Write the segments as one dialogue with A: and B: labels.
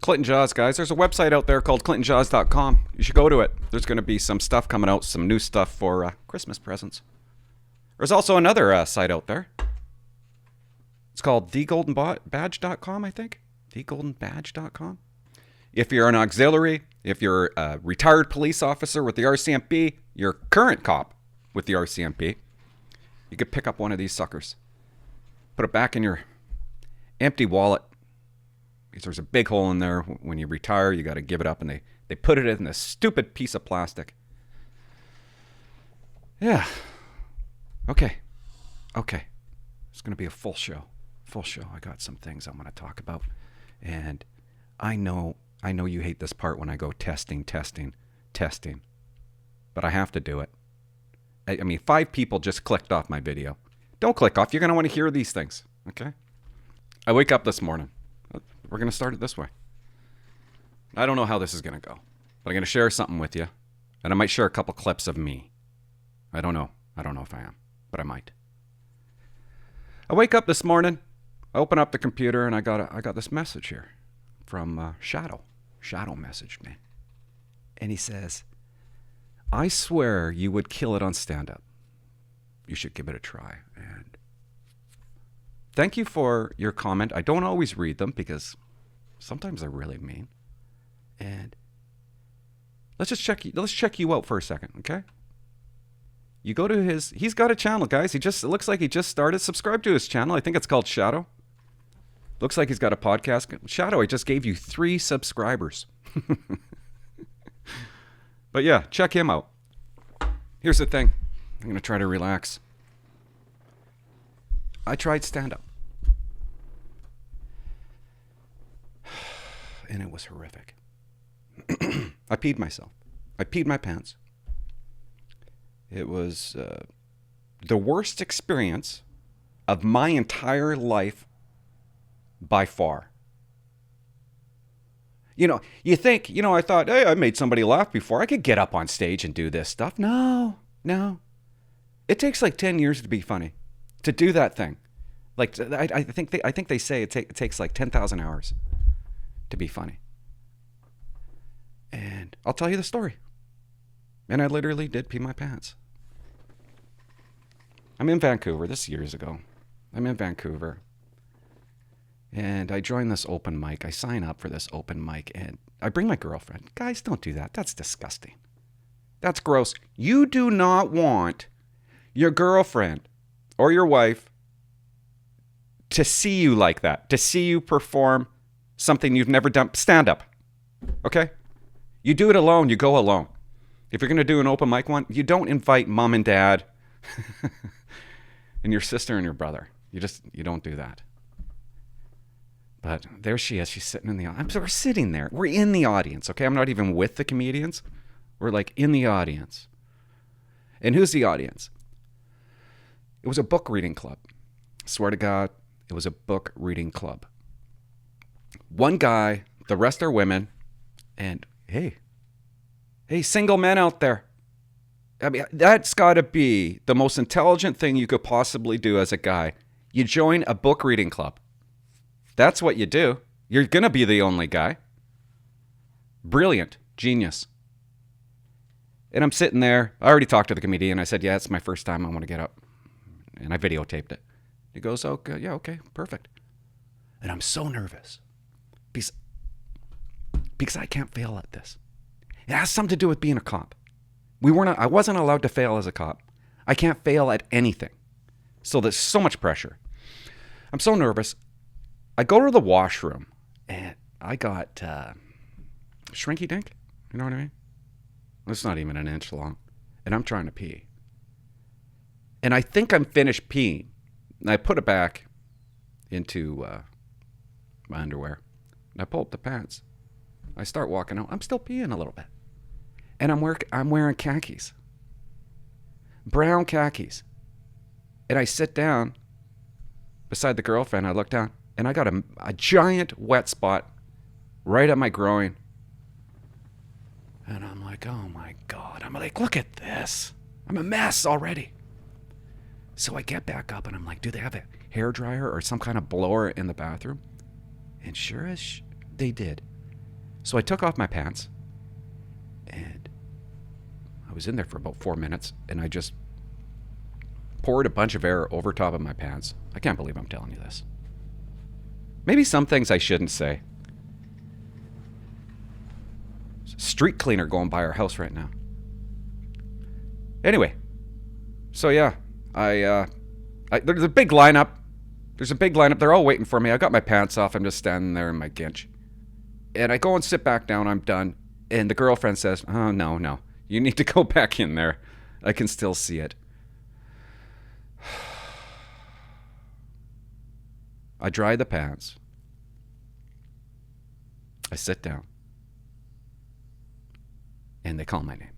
A: Clinton Jaws, guys. There's a website out there called clintonjaws.com. You should go to it. There's going to be some stuff coming out, some new stuff for Christmas presents. There's also another site out there. It's called thegoldenbadge.com, I think. Thegoldenbadge.com. If you're an auxiliary, if you're a retired police officer with the RCMP, you're a current cop with the RCMP, you could pick up one of these suckers. Put it back in your empty wallet. Because there's a big hole in there. When you retire, you got to give it up. And they put it in this stupid piece of plastic. Yeah. Okay. It's going to be a full show. I got some things I'm going to talk about. And I know you hate this part when I go testing. But I have to do it. I mean, 5 people just clicked off my video. Don't click off. You're going to want to hear these things. Okay? I wake up this morning. We're going to start it this way. I don't know how this is going to go. But I'm going to share something with you. And I might share a couple clips of me. I don't know if I am. But I might. I wake up this morning. I open up the computer and I got this message here from Shadow. Shadow messaged me. And he says, I swear you would kill it on stand-up. You should give it a try. And thank you for your comment. I don't always read them because sometimes they're really mean. And let's check you out for a second, okay? You go to he's got a channel, guys. It looks like he just started. Subscribe to his channel. I think it's called Shadow. Looks like he's got a podcast. Shadow, I just gave you 3 subscribers. But yeah, check him out. Here's the thing. I'm going to try to relax. I tried stand-up. And it was horrific. I peed myself. I peed my pants. It was the worst experience of my entire life by far. You think, I thought, hey, I made somebody laugh before. I could get up on stage and do this stuff. No. It takes like 10 years to be funny, to do that thing. Like, I think they say it takes like 10,000 hours to be funny. And I'll tell you the story. And I literally did pee my pants. I'm in Vancouver. This is years ago. I'm in Vancouver. And I join this open mic. I sign up for this open mic. And I bring my girlfriend. Guys, don't do that. That's disgusting. That's gross. You do not want your girlfriend or your wife to see you like that. To see you perform something you've never done. Stand up. Okay? You do it alone. You go alone. If you're going to do an open mic one, you don't invite mom and dad and your sister and your brother. You don't do that. But there she is. She's sitting in the audience. We're sitting there. We're in the audience, okay? I'm not even with the comedians. We're like in the audience. And who's the audience? It was a book reading club. I swear to God, it was a book reading club. One guy, the rest are women, and hey, single men out there. I mean, that's got to be the most intelligent thing you could possibly do as a guy. You join a book reading club. That's what you do. You're going to be the only guy. Brilliant. Genius. And I'm sitting there. I already talked to the comedian. I said, yeah, it's my first time. I want to get up. And I videotaped it. He goes, oh, yeah, okay, perfect. And I'm so nervous. Because I can't fail at this. It has something to do with being a cop. I wasn't allowed to fail as a cop. I can't fail at anything. So there's so much pressure. I'm so nervous. I go to the washroom and I got shrinky dink. You know what I mean? It's not even an inch long. And I'm trying to pee. And I think I'm finished peeing. And I put it back into my underwear. And I pull up the pants. I start walking out. I'm still peeing a little bit. And I'm wearing khakis. Brown khakis. And I sit down beside the girlfriend. I look down. And I got a giant wet spot right at my groin. And I'm like, oh my God. I'm like, look at this. I'm a mess already. So I get back up and I'm like, do they have a hairdryer or some kind of blower in the bathroom? And sure as they did. So I took off my pants, and I was in there for about 4 minutes, and I just poured a bunch of air over top of my pants. I can't believe I'm telling you this. Maybe some things I shouldn't say. Street cleaner going by our house right now. Anyway, so yeah, there's a big lineup. They're all waiting for me. I got my pants off. I'm just standing there in my ginch. And I go and sit back down. I'm done. And the girlfriend says, "Oh, no. You need to go back in there. I can still see it." I dry the pants. I sit down. And they call my name.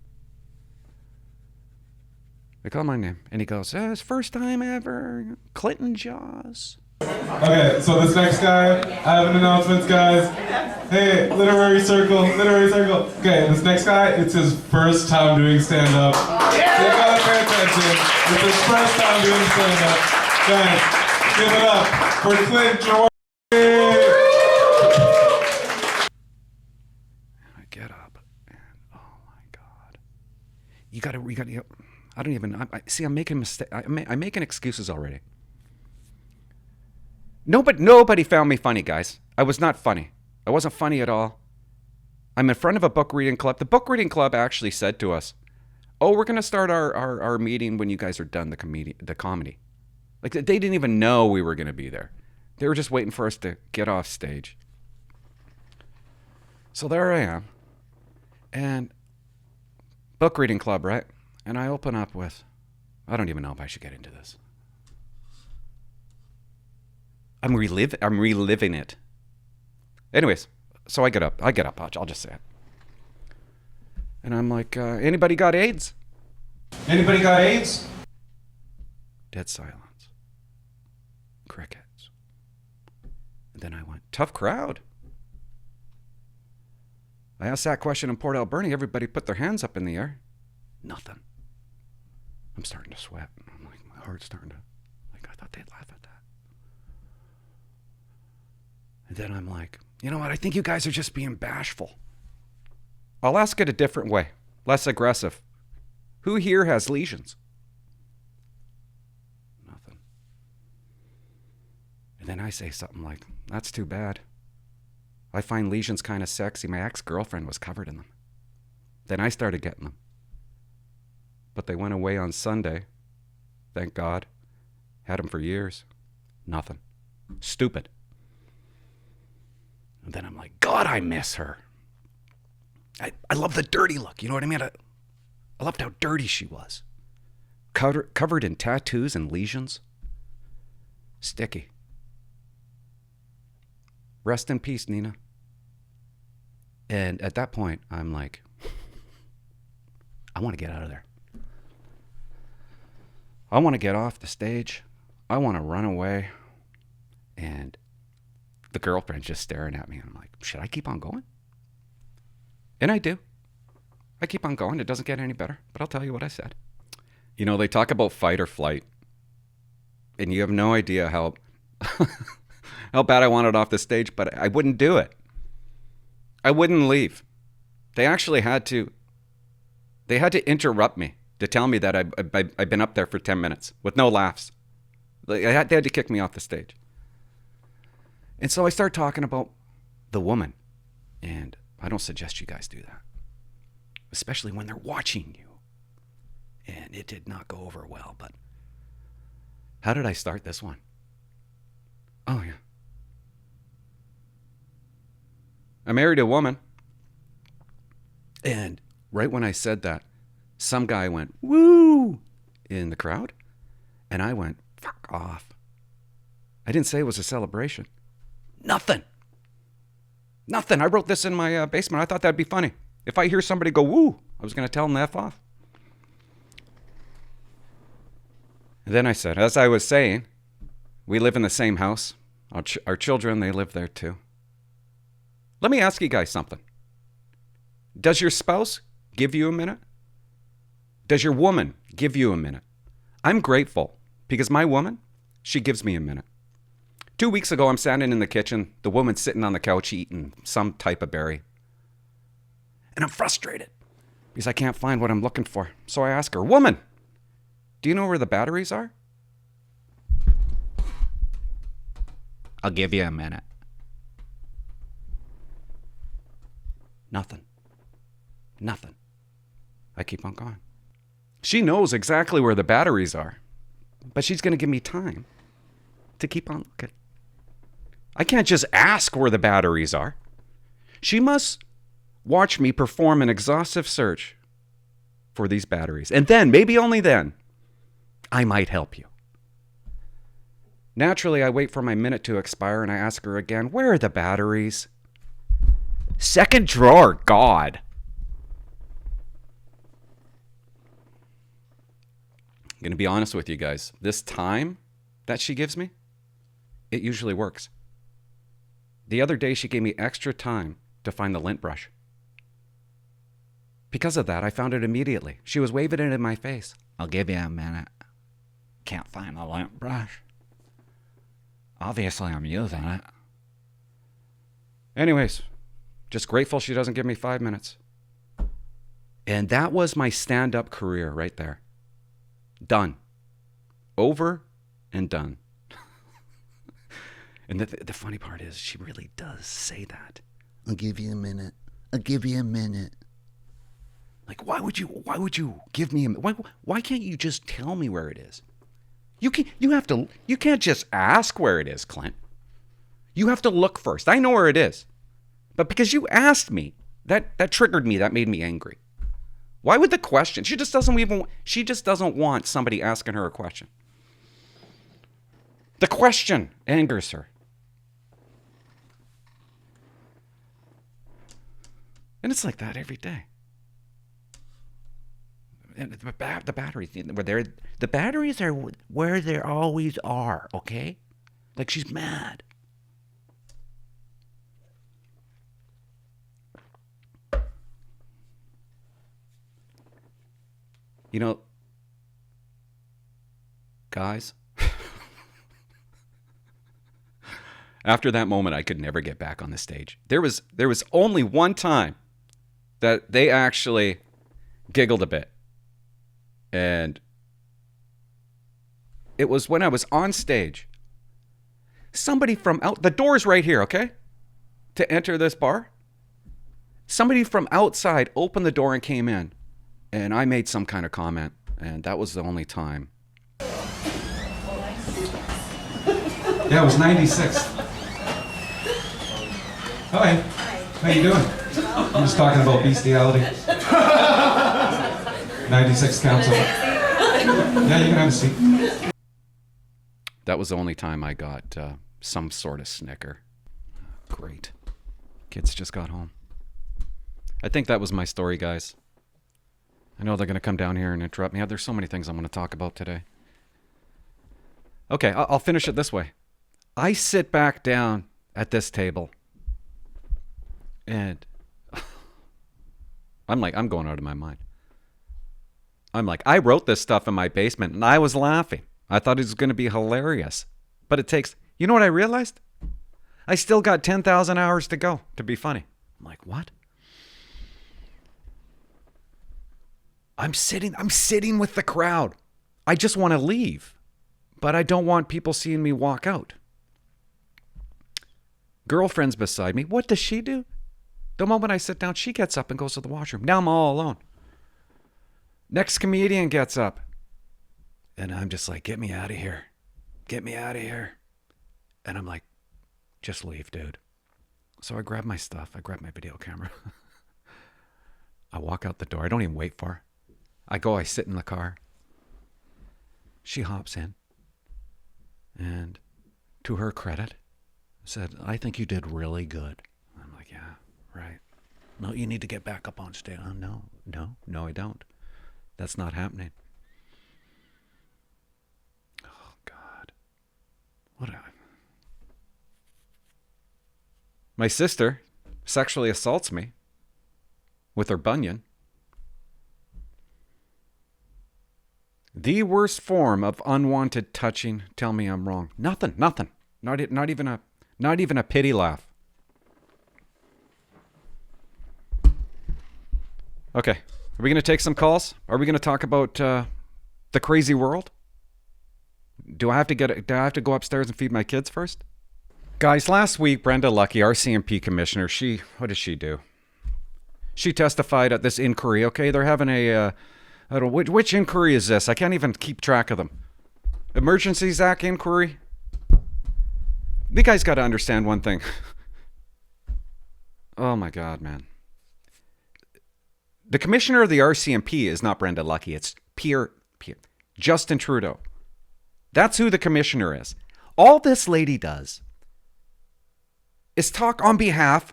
A: And he goes, "It's first time ever. Clinton Jaws."
B: Okay, so this next guy, I have an announcement, guys. Hey, literary circle. Okay, this next guy, it's his first time doing stand-up. You gotta pay attention. It's his first time doing stand-up. Guys, give it up for Clint George.
A: I get up, and oh my God. You gotta, I don't even, I'm making mistakes. I'm making excuses already. Nobody found me funny, guys. I was not funny. I wasn't funny at all. I'm in front of a book reading club. The book reading club actually said to us, "Oh, we're going to start our meeting when you guys are done the comedy." Like, they didn't even know we were going to be there. They were just waiting for us to get off stage. So there I am. And book reading club, right? And I open up with, I don't even know if I should get into this. I'm reliving it. Anyways, so I get up. I'll just say it. And I'm like, anybody got AIDS?
B: Anybody got AIDS?
A: Dead silence. Crickets. And then I went, tough crowd. I asked that question in Port Alberni. Everybody put their hands up in the air. Nothing. I'm starting to sweat. I'm like, my heart's starting to, like, I thought they'd laugh at that. And then I'm like, you know what? I think you guys are just being bashful. I'll ask it a different way, less aggressive. Who here has lesions? Nothing. And then I say something like, that's too bad. I find lesions kind of sexy. My ex-girlfriend was covered in them. Then I started getting them. But they went away on Sunday. Thank God. Had them for years. Nothing. Stupid. And then I'm like, God, I miss her. I love the dirty look. You know what I mean? I loved how dirty she was. Covered in tattoos and lesions. Sticky. Rest in peace, Nina. And at that point, I'm like, I want to get out of there. I want to get off the stage. I want to run away. And the girlfriend's just staring at me. I'm like, should I keep on going? And I do. I keep on going. It doesn't get any better. But I'll tell you what I said. You know, they talk about fight or flight. And you have no idea how how bad I wanted off the stage, but I wouldn't do it. I wouldn't leave. They actually had to interrupt me to tell me that I've been up there for 10 minutes with no laughs. They had to kick me off the stage. And so I start talking about the woman. And I don't suggest you guys do that. Especially when they're watching you. And it did not go over well, but how did I start this one? Oh, yeah. I married a woman. And right when I said that, some guy went, woo, in the crowd. And I went, fuck off. I didn't say it was a celebration. Nothing. I wrote this in my basement. I thought that'd be funny. If I hear somebody go, woo, I was going to tell them to F off. And then I said, as I was saying, we live in the same house. Our children, they live there too. Let me ask you guys something. Does your spouse give you a minute? Does your woman give you a minute? I'm grateful because my woman, she gives me a minute. 2 weeks ago, I'm standing in the kitchen. The woman's sitting on the couch eating some type of berry. And I'm frustrated because I can't find what I'm looking for. So I ask her, woman, do you know where the batteries are? I'll give you a minute. Nothing. I keep on going. She knows exactly where the batteries are, but she's going to give me time to keep on looking. I can't just ask where the batteries are. She must watch me perform an exhaustive search for these batteries. And then, maybe only then, I might help you. Naturally, I wait for my minute to expire and I ask her again, where are the batteries? Second drawer, God. I'm going to be honest with you guys. This time that she gives me, it usually works. The other day, she gave me extra time to find the lint brush. Because of that, I found it immediately. She was waving it in my face. I'll give you a minute. Can't find the lint brush. Obviously, I'm using it. Anyways, just grateful she doesn't give me 5 minutes. And that was my stand-up career right there. Done. Over and done. And the funny part is, she really does say that. I'll give you a minute. I'll give you a minute. Like, why would you give me a minute? Why can't you just tell me where it is? You can't just ask where it is, Clint. You have to look first. I know where it is. But because you asked me, that triggered me, that made me angry. Why would the question? She just doesn't want somebody asking her a question. The question angers her. And it's like that every day. And the batteries, the batteries are where they always are, okay? Like, she's mad. You know, guys, after that moment, I could never get back on the stage. There was only one time that they actually giggled a bit. And it was when I was on stage. Somebody from the door's right here, okay? To enter this bar. Somebody from outside opened the door and came in. And I made some kind of comment. And that was the only time. Yeah, it was 96. Hi. How you doing? I'm just talking about bestiality. 96 council. Yeah, you can have a seat. That was the only time I got some sort of snicker. Great. Kids just got home. I think that was my story, guys. I know they're going to come down here and interrupt me. There's so many things I'm going to talk about today. Okay, I'll finish it this way. I sit back down at this table and I'm going out of my mind. I'm like, I wrote this stuff in my basement and I was laughing. I thought it was going to be hilarious. But it takes, you know what I realized? I still got 10,000 hours to go to be funny. I'm like, what? I'm sitting with the crowd. I just want to leave, but I don't want people seeing me walk out. Girlfriend's beside me. What does she do? The moment I sit down, she gets up and goes to the washroom. Now I'm all alone. Next comedian gets up. And I'm just like, get me out of here. Get me out of here. And I'm like, just leave, dude. So I grab my stuff. I grab my video camera. I walk out the door. I don't even wait for her. I sit in the car. She hops in. And to her credit, said, I think you did really good. I'm like, yeah, right. No, you need to get back up on stage. Oh, no, I don't. That's not happening. Oh, God. My sister sexually assaults me with her bunion. The worst form of unwanted touching. Tell me I'm wrong. Nothing. Not even a pity laugh. Okay. Are we going to take some calls? Are we going to talk about the crazy world? Do I have to go upstairs and feed my kids first? Guys, last week, Brenda Lucki, RCMP Commissioner, what did she do? She testified at this inquiry, okay? They're having I don't know, which inquiry is this? I can't even keep track of them. Emergencies Act inquiry? You guys got to understand one thing. Oh my God, man. The commissioner of the RCMP is not Brenda Lucki. It's Justin Trudeau. That's who the commissioner is. All this lady does is talk on behalf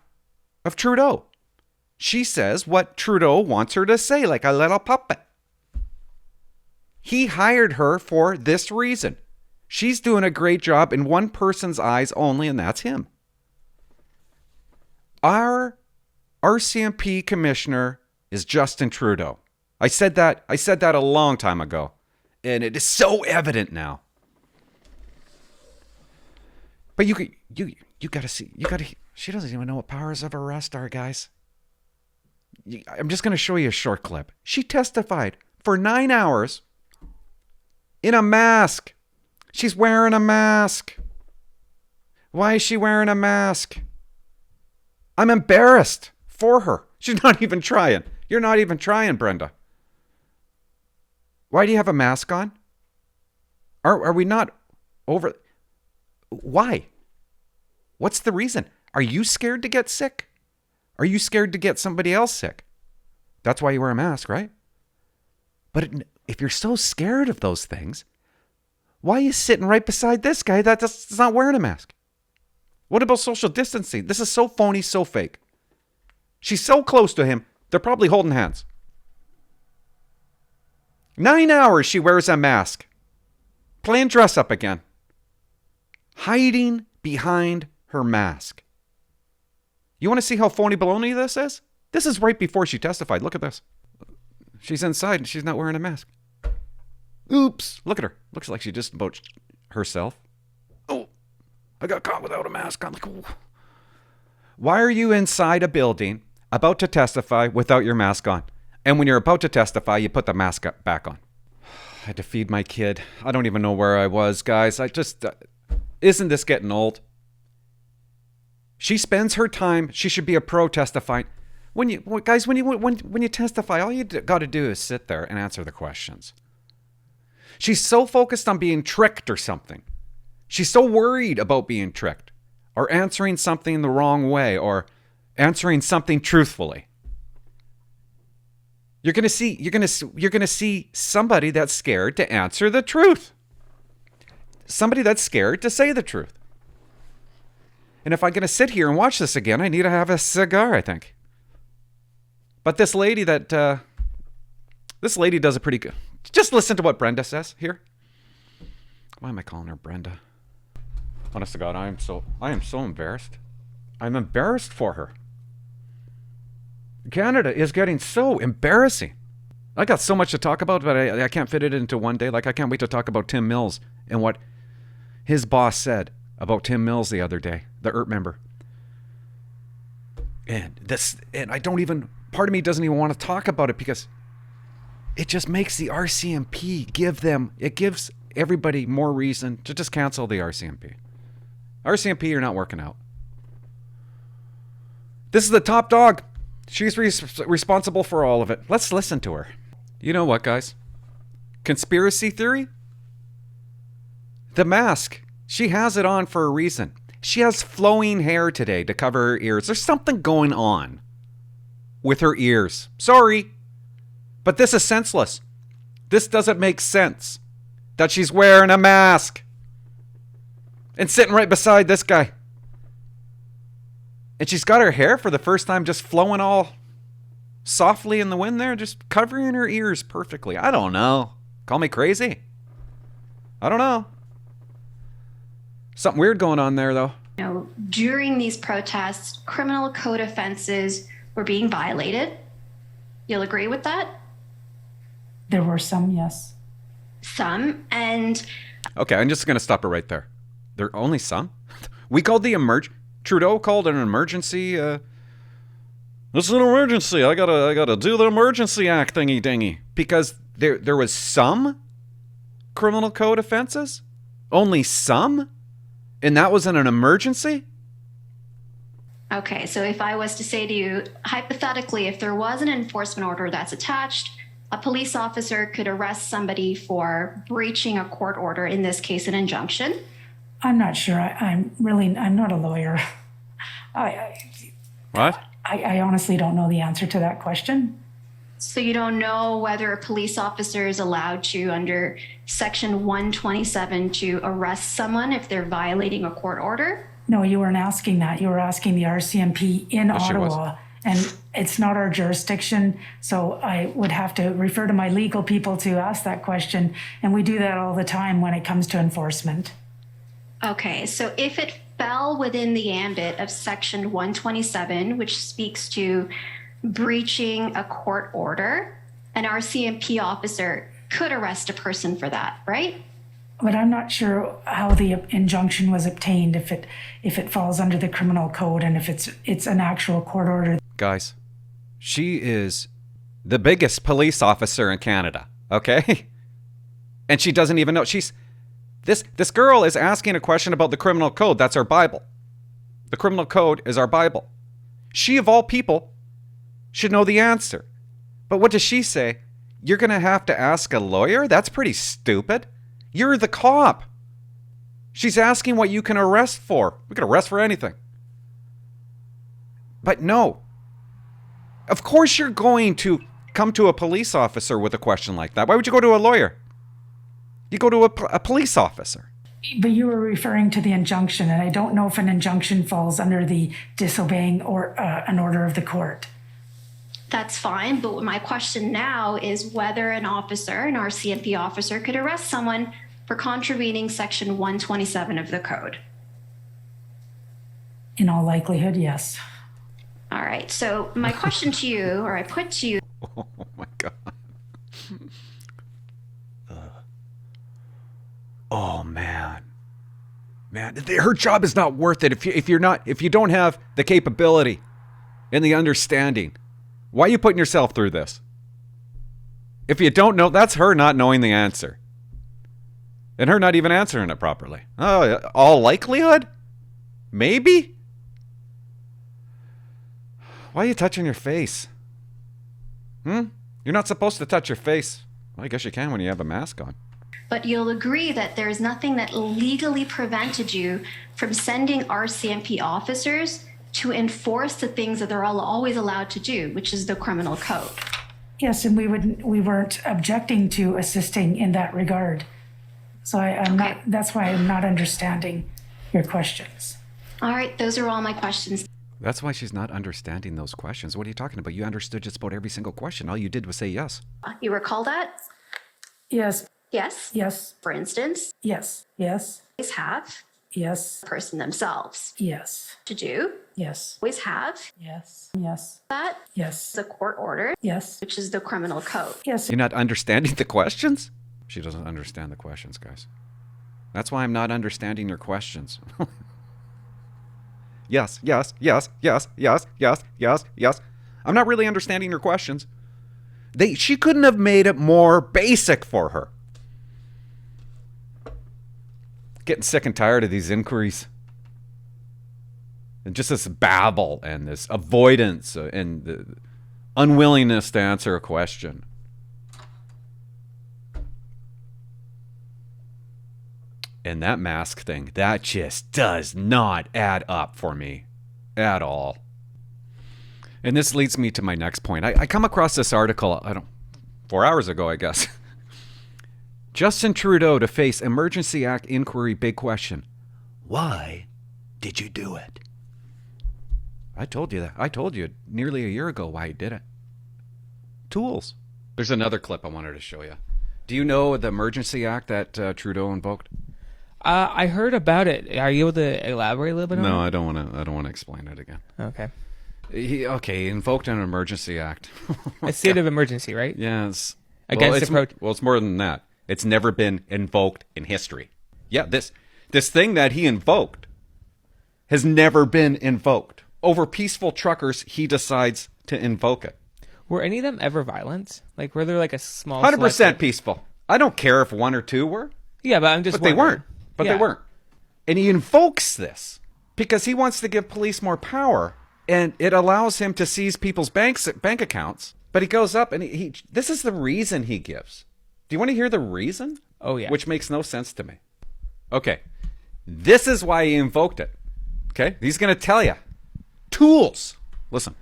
A: of Trudeau. She says what Trudeau wants her to say, like a little puppet. He hired her for this reason. She's doing a great job in one person's eyes only, and that's him. Our RCMP commissioner is Justin Trudeau. I said that a long time ago, and it is so evident now. But you gotta see, she doesn't even know what powers of arrest are, guys. I'm just gonna show you a short clip. She testified for 9 hours in a mask. She's wearing a mask. Why is she wearing a mask? I'm embarrassed for her. She's not even trying. You're not even trying, Brenda. Why do you have a mask on? Are we not over? Why? What's the reason? Are you scared to get sick? Are you scared to get somebody else sick? That's why you wear a mask, right? But if you're so scared of those things, why are you sitting right beside this guy that's not wearing a mask? What about social distancing? This is so phony, so fake. She's so close to him, they're probably holding hands. 9 hours she wears a mask. Playing dress up again. Hiding behind her mask. You want to see how phony baloney this is? This is right before she testified. Look at this. She's inside and she's not wearing a mask. Oops. Look at her. Looks like she just about herself. Oh, I got caught without a mask on. Like, oh. Why are you inside a building about to testify without your mask on? And when you're about to testify, you put the mask back on. I had to feed my kid. I don't even know where I was, guys. Isn't this getting old? She spends her time. She should be a pro testifying. When you testify, all you got to do is sit there and answer the questions. She's so focused on being tricked or something. She's so worried about being tricked or answering something the wrong way or answering something truthfully. You're going to see somebody that's scared to answer the truth. Somebody that's scared to say the truth. And if I'm going to sit here and watch this again, I need to have a cigar, I think. But this lady does a pretty good. Just listen to what Brenda says here. Why am I calling her Brenda? Honest to God, I am so embarrassed. I'm embarrassed for her. Canada is getting so embarrassing. I got so much to talk about, but I can't fit it into one day. Like, I can't wait to talk about Tim Mills and what his boss said about Tim Mills the other day, the ERT member. And I don't even, part of me doesn't even want to talk about it because it just makes the RCMP it gives everybody more reason to just cancel the RCMP. RCMP, you're not working out. This is the top dog. She's responsible for all of it. Let's listen to her. You know what, guys? Conspiracy theory? The mask. She has it on for a reason. She has flowing hair today to cover her ears. There's something going on with her ears. Sorry, but this is senseless. This doesn't make sense that she's wearing a mask and sitting right beside this guy. And she's got her hair for the first time just flowing all softly in the wind there, just covering her ears perfectly. I don't know. Call me crazy. I don't know. Something weird going on there, though.
C: During these protests, criminal code offenses were being violated. You'll agree with that?
D: There were some, yes.
C: Some, and...
A: Okay, I'm just going to stop it right there. There are only some? We called Trudeau called an emergency This is an emergency. I gotta do the Emergency Act thingy dingy. Because there was some criminal code offenses? Only some? And that was in an emergency?
C: Okay, so if I was to say to you, hypothetically, if there was an enforcement order that's attached, a police officer could arrest somebody for breaching a court order, in this case, an injunction.
D: I'm not sure. I'm not a lawyer.
A: What?
D: I honestly don't know the answer to that question.
C: So you don't know whether a police officer is allowed to, under Section 127, to arrest someone if they're violating a court order?
D: No, you weren't asking that. You were asking the RCMP in Ottawa. And it's not our jurisdiction, so I would have to refer to my legal people to ask that question. And we do that all the time when it comes to enforcement.
C: Okay, so if it fell within the ambit of Section 127, which speaks to breaching a court order, an RCMP officer could arrest a person for that, right?
D: But I'm not sure how the injunction was obtained, if it falls under the criminal code and if it's an actual court order.
A: Guys, she is the biggest police officer in Canada, okay? And she doesn't even know. This girl is asking a question about the criminal code. That's our Bible. The criminal code is our Bible. She, of all people, should know the answer. But what does she say? You're going to have to ask a lawyer? That's pretty stupid. You're the cop. She's asking what you can arrest for. We can arrest for anything. But no. Of course you're going to come to a police officer with a question like that. Why would you go to a lawyer? You go to a police officer.
D: But you were referring to the injunction, and I don't know if an injunction falls under the disobeying or an order of the court.
C: That's fine, but my question now is whether an RCMP officer, could arrest someone for contravening Section 127 of the code.
D: In all likelihood, yes.
C: All right, so my question to you, or I put to you.
A: Oh my God. Oh man. Her job is not worth it if you don't have the capability and the understanding. Why are you putting yourself through this? If you don't know, that's her not knowing the answer. And her not even answering it properly. Oh, all likelihood? Maybe? Why are you touching your face? You're not supposed to touch your face. Well, I guess you can when you have a mask on.
C: But you'll agree that there's nothing that legally prevented you from sending RCMP officers to enforce the things that they're always allowed to do, which is the criminal code.
D: Yes, and we weren't objecting to assisting in that regard. So that's why I'm not understanding your questions.
C: All right, those are all my questions.
A: That's why she's not understanding those questions. What are you talking about? You understood just about every single question. All you did was say yes.
C: You recall that?
D: Yes.
C: Yes.
D: Yes.
C: For instance?
D: Yes. Yes.
C: Always have.
D: Yes.
C: The person themselves.
D: Yes.
C: To do.
D: Yes.
C: Always have.
D: Yes. Yes.
C: That.
D: Yes.
C: The court order.
D: Yes.
C: Which is the criminal code.
D: Yes.
A: You're not understanding the questions? She doesn't understand the questions, guys. That's why I'm not understanding your questions. Yes, yes, yes, yes, yes, yes, yes, yes. I'm not really understanding your questions. She couldn't have made it more basic for her. Getting sick and tired of these inquiries. And just this babble and this avoidance and the unwillingness to answer a question. And that mask thing, that just does not add up for me at all. And this leads me to my next point. I come across this article, 4 hours ago, I guess. Justin Trudeau to face Emergency Act inquiry, big question. Why did you do it? I told you that. I told you nearly a year ago why he did it. Tools. There's another clip I wanted to show you. Do you know the Emergency Act that Trudeau invoked?
E: I heard about it. Are you able to elaborate a little bit on it?
A: No, I don't want to explain it again.
E: Okay.
A: He invoked an Emergency Act.
E: A state of emergency, right?
A: Yes.
E: Against approach.
A: Well, it's more than that. It's never been invoked in history. Yeah, this thing that he invoked has never been invoked. over peaceful truckers, he decides to invoke it.
E: Were any of them ever violent? Like, were there like a small
A: 100%
E: select-
A: peaceful. I don't care if one or two were.
E: Yeah, but I'm just
A: But they
E: wondering.
A: weren't. But
E: Yeah.
A: they weren't. And he invokes this because he wants to give police more power, and it allows him to seize people's bank accounts. But he goes up and he this is the reason he gives. Do you want to hear the reason?
E: Oh, yeah.
A: Which makes no sense to me. Okay. This is why he invoked it. Okay? He's going to tell you. Tools. Listen.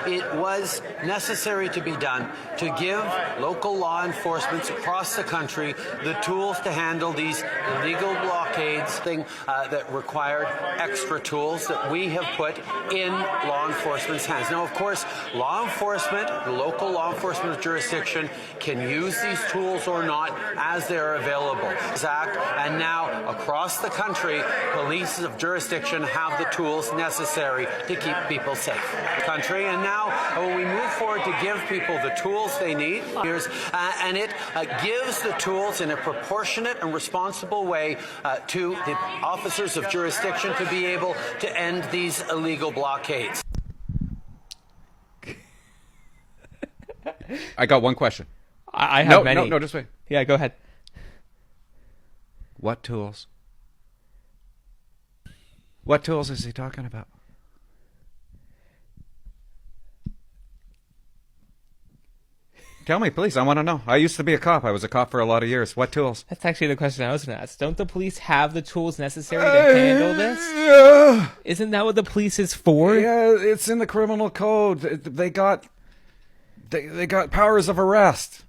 F: It was necessary to be done to give local law enforcement across the country the tools to handle these illegal blockades, that required extra tools that we have put in law enforcement's hands. Now, of course, law enforcement, the local law enforcement jurisdiction, can use these tools or not as they're available. And now, across the country, police of jurisdiction have the tools necessary to keep people safe. Country, and now, when we move forward to give people the tools they need, and it gives the tools in a proportionate and responsible way to the officers of jurisdiction to be able to end these illegal blockades.
A: I got one question.
E: I have many.
A: No, just wait.
E: Yeah, go ahead.
A: What tools? What tools is he talking about? Tell me, please. I want to know. I used to be a cop. I was a cop for a lot of years. What tools?
E: That's actually the question I was going to ask. Don't the police have the tools necessary to handle this?
A: Yeah.
E: Isn't that what the police is for?
A: Yeah, it's in the criminal code. They got powers of arrest.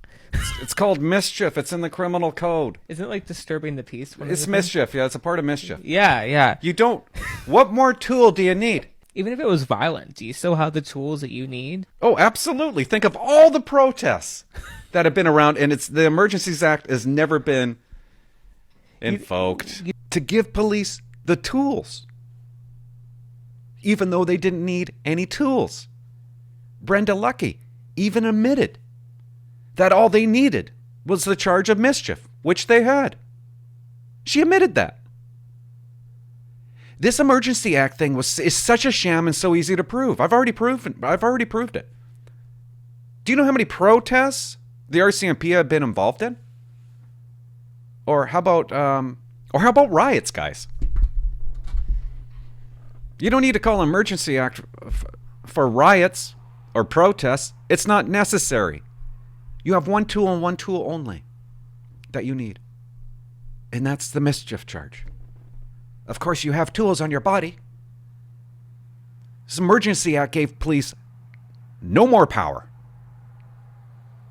A: It's called mischief. It's in the criminal code.
E: Isn't it like disturbing the peace?
A: It's mischief. Yeah, it's a part of mischief.
E: Yeah.
A: You don't. What more tool do you need?
E: Even if it was violent, do you still have the tools that you need?
A: Oh, absolutely. Think of all the protests that have been around, and the Emergencies Act has never been invoked to give police the tools, even though they didn't need any tools. Brenda Lucki even admitted that all they needed was the charge of mischief, which they had. She admitted that. This Emergency Act thing is such a sham and so easy to prove. I've already proved it. Do you know how many protests the RCMP have been involved in? Or how about riots, guys? You don't need to call an Emergency Act for riots or protests. It's not necessary. You have one tool and one tool only that you need. And that's the mischief charge. Of course, you have tools on your body. This Emergency Act gave police no more power.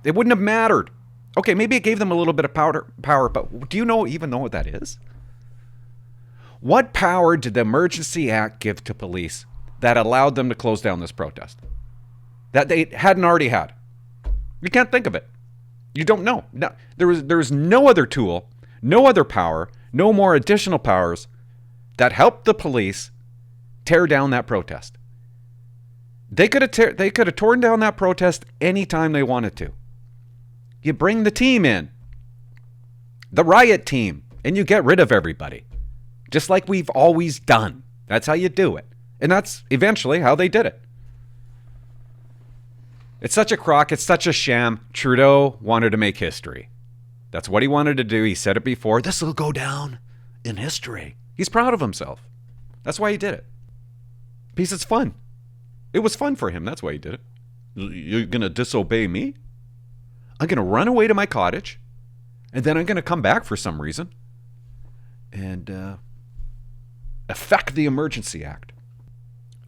A: It wouldn't have mattered. Okay, maybe it gave them a little bit of power, but do you even know what that is? What power did the Emergency Act give to police that allowed them to close down this protest that they hadn't already had? You can't think of it. You don't know. No, there was no other tool, no other power, no more additional powers that helped the police tear down that protest. They could have torn down that protest anytime they wanted to. You bring the team in, the riot team, and you get rid of everybody, just like we've always done. That's how you do it, and that's eventually how they did it. It's such a crock. It's such a sham. Trudeau wanted to make history. That's what he wanted to do. He said it before. This will go down in history. He's proud of himself. That's why he did it. Because it's fun. It was fun for him. That's why he did it. You're going to disobey me? I'm going to run away to my cottage, and then I'm going to come back for some reason and affect the Emergency Act.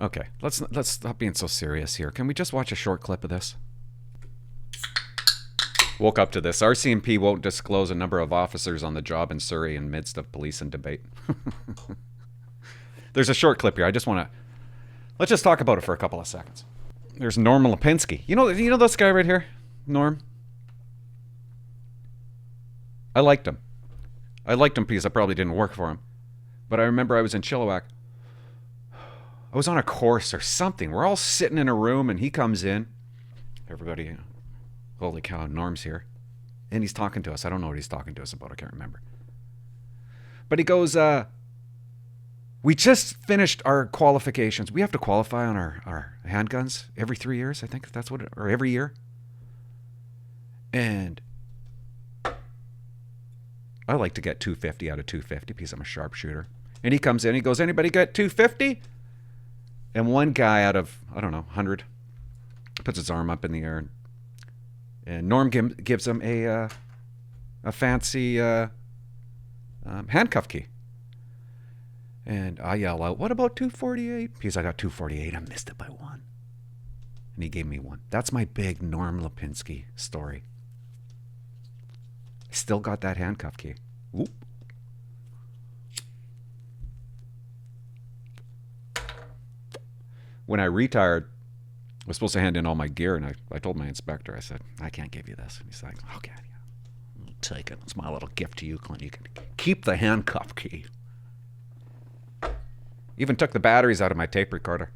A: Okay, let's stop being so serious here. Can we just watch a short clip of this? Woke up to this. RCMP won't disclose a number of officers on the job in Surrey in midst of police and debate. There's a short clip here. Let's just talk about it for a couple of seconds. There's Norm Lipinski. You know this guy right here? Norm? I liked him. I liked him because I probably didn't work for him. But I remember I was in Chilliwack. I was on a course or something. We're all sitting in a room and he comes in. Everybody, holy cow, Norm's here. And he's talking to us. I don't know what he's talking to us about. I can't remember. But he goes, We just finished our qualifications. We have to qualify on our handguns every 3 years, I think that's what it, or every year. And I like to get 250 out of 250 because I'm a sharpshooter. And he comes in, he goes, anybody get 250? And one guy out of, I don't know, 100 puts his arm up in the air. And Norm gives him a fancy handcuff key. And I yell out, what about 248? Because I got 248, I missed it by one. And he gave me one. That's my big Norm Lipinski story. I still got that handcuff key. Oop. When I retired, I was supposed to hand in all my gear, and I told my inspector, I said, I can't give you this. And he's like, okay, yeah, I'll take it. It's my little gift to you, Clint. You can keep the handcuff key. Even took the batteries out of my tape recorder.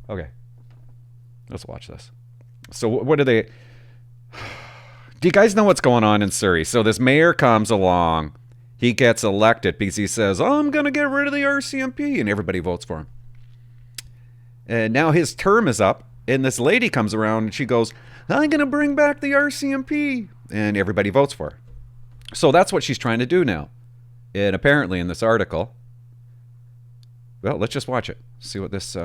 A: Okay. Let's watch this. So what do they... Do you guys know what's going on in Surrey? So this mayor comes along. He gets elected because he says, oh, I'm going to get rid of the RCMP. And everybody votes for him. And now his term is up. And this lady comes around and she goes, I'm going to bring back the RCMP. And everybody votes for her. So that's what she's trying to do now. And apparently in this article, well, let's just watch it. See what this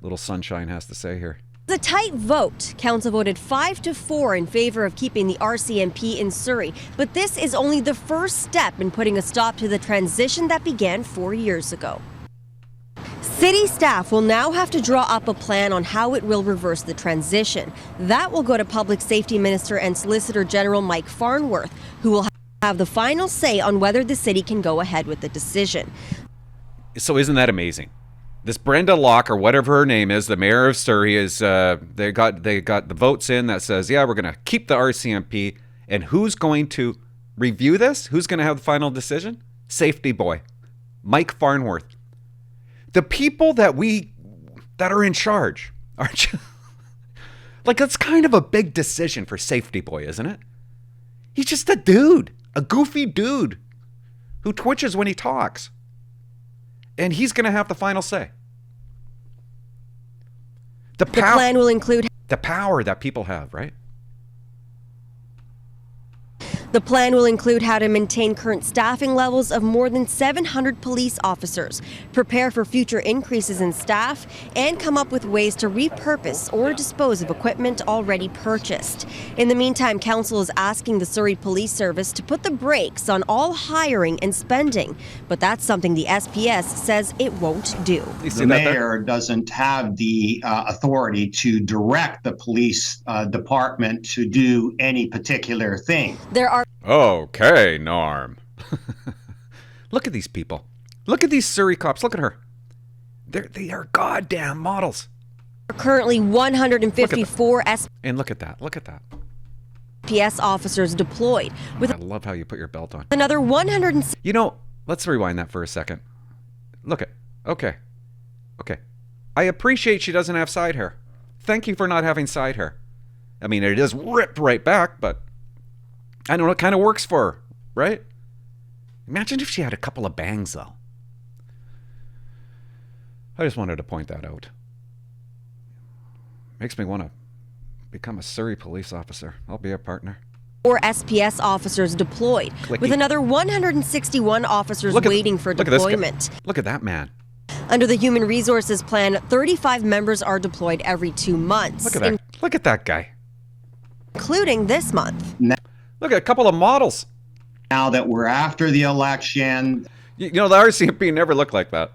A: little sunshine has to say here.
G: The tight vote. Council voted 5-4 in favor of keeping the RCMP in Surrey. But this is only the first step in putting a stop to the transition that began 4 years ago. City staff will now have to draw up a plan on how it will reverse the transition. That will go to Public Safety Minister and Solicitor General Mike Farnworth, who will have the final say on whether the city can go ahead with the decision.
A: So isn't that amazing? This Brenda Lucki, or whatever her name is, the mayor of Surrey, is they got the votes in that says, yeah, we're going to keep the RCMP. And who's going to review this? Who's going to have the final decision? Safety boy, Mike Farnworth. The people that are in charge are just, like, it's kind of a big decision for Safety Boy, isn't it? He's just a dude, a goofy dude who twitches when he talks. And he's going to have the final say. The
G: plan will include
A: the power that people have, right?
G: The plan will include how to maintain current staffing levels of more than 700 police officers, prepare for future increases in staff, and come up with ways to repurpose or dispose of equipment already purchased. In the meantime, Council is asking the Surrey Police Service to put the brakes on all hiring and spending, but that's something the SPS says it won't do.
H: The mayor doesn't have the authority to direct the police department to do any particular thing.
G: There are
A: Okay, Norm. Look at these people. Look at these Surrey cops. Look at her. They are goddamn models.
G: currently 154
A: And look at that. Look at that.
G: SPS officers deployed, with
A: I love how you put your belt on.
G: another 100.
A: You know, let's rewind that for a second. Look at. Okay. I appreciate she doesn't have side hair. Thank you for not having side hair. I mean, it is ripped right back, but I don't know, it kind of works for her, right? Imagine if she had a couple of bangs, though. I just wanted to point that out. Makes me want to become a Surrey police officer. I'll be a partner.
G: 4 SPS officers deployed, with another 161 officers waiting for deployment.
A: Look at that man.
G: Under the Human Resources Plan, 35 members are deployed every 2 months.
A: Look at that guy.
G: Including this month.
A: Look at a couple of models.
H: Now that we're after the election.
A: You know, the RCMP never looked like that.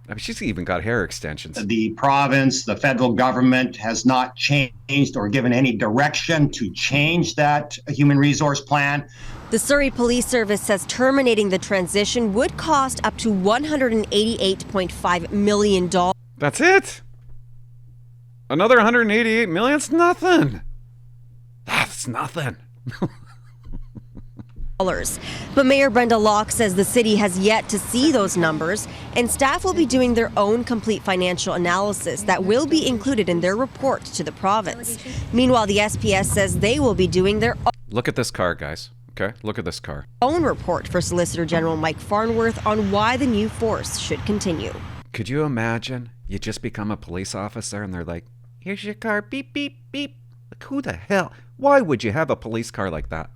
A: I mean, she's even got hair extensions.
H: The province, the federal government has not changed or given any direction to change that human resource plan.
G: The Surrey Police Service says terminating the transition would cost up to $188.5 million.
A: That's it? Another $188 million? It's nothing. That's nothing.
G: But Mayor Brenda Lucki says the city has yet to see those numbers, and staff will be doing their own complete financial analysis that will be included in their report to the province. Meanwhile, the SPS says they will be doing their own.
A: Look at this car, guys. Okay, look at this car.
G: Own report for Solicitor General Mike Farnworth on why the new force should continue.
A: Could you imagine you just become a police officer and they're like, here's your car, beep, beep, beep. Like, who the hell? Why would you have a police car like that?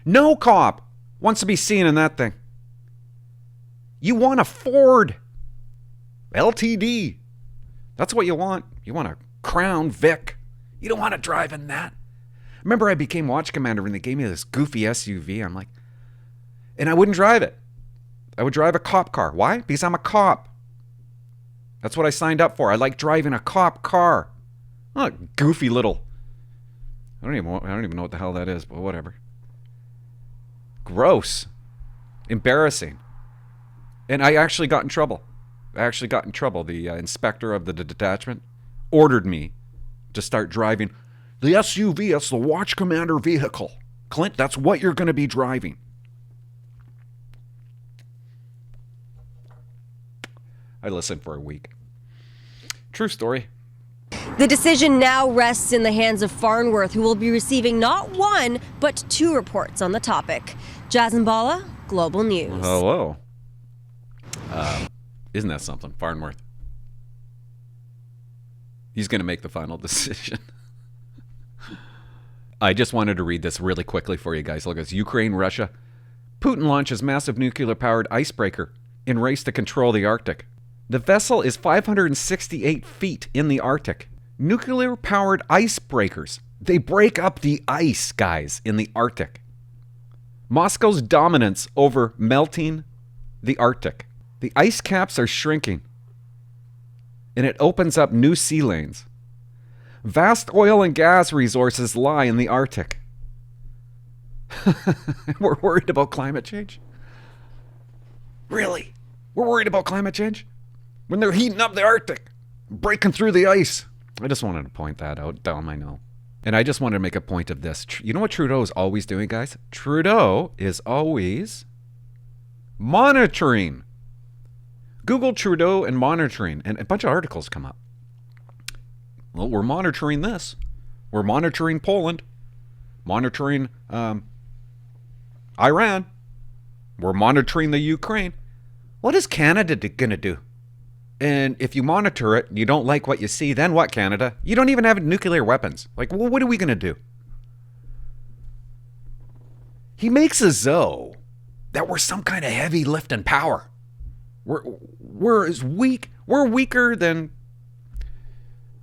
A: No cop wants to be seen in that thing. You want a Ford LTD. That's what you want. You want a Crown Vic. You don't want to drive in that. Remember, I became watch commander and they gave me this goofy SUV. I'm like, and I wouldn't drive it. I would drive a cop car. Why? Because I'm a cop. That's what I signed up for. I like driving a cop car. Not a goofy little. I don't even know what the hell that is, but whatever. Gross. Embarrassing. And I actually got in trouble. The inspector of the detachment ordered me to start driving the SUV. That's the watch commander vehicle. Clint, that's what you're going to be driving. I listened for a week. True story.
G: The decision now rests in the hands of Farnworth, who will be receiving not one, but 2 reports on the topic. Jazenbala, Global News.
A: Hello. Isn't that something? Farnworth. He's going to make the final decision. I just wanted to read this really quickly for you guys. Look at this. Ukraine, Russia. Putin launches massive nuclear-powered icebreaker in race to control the Arctic. The vessel is 568 feet in the Arctic. Nuclear-powered icebreakers. They break up the ice, guys, in the Arctic. Moscow's dominance over melting the Arctic. The ice caps are shrinking, and it opens up new sea lanes. Vast oil and gas resources lie in the Arctic. We're worried about climate change? Really? We're worried about climate change? When they're heating up the Arctic, breaking through the ice. I just wanted to point that out. Dumb, I know. And I just wanted to make a point of this. You know what Trudeau is always doing, guys? Trudeau is always monitoring. Google Trudeau and monitoring, and a bunch of articles come up. Well, we're monitoring this. We're monitoring Poland. Monitoring Iran. We're monitoring the Ukraine. What is Canada going to do? And if you monitor it, you don't like what you see, then what, Canada? You don't even have nuclear weapons. Like, well, what are we going to do? He makes as though that we're some kind of heavy lifting power. We're as weak. We're weaker than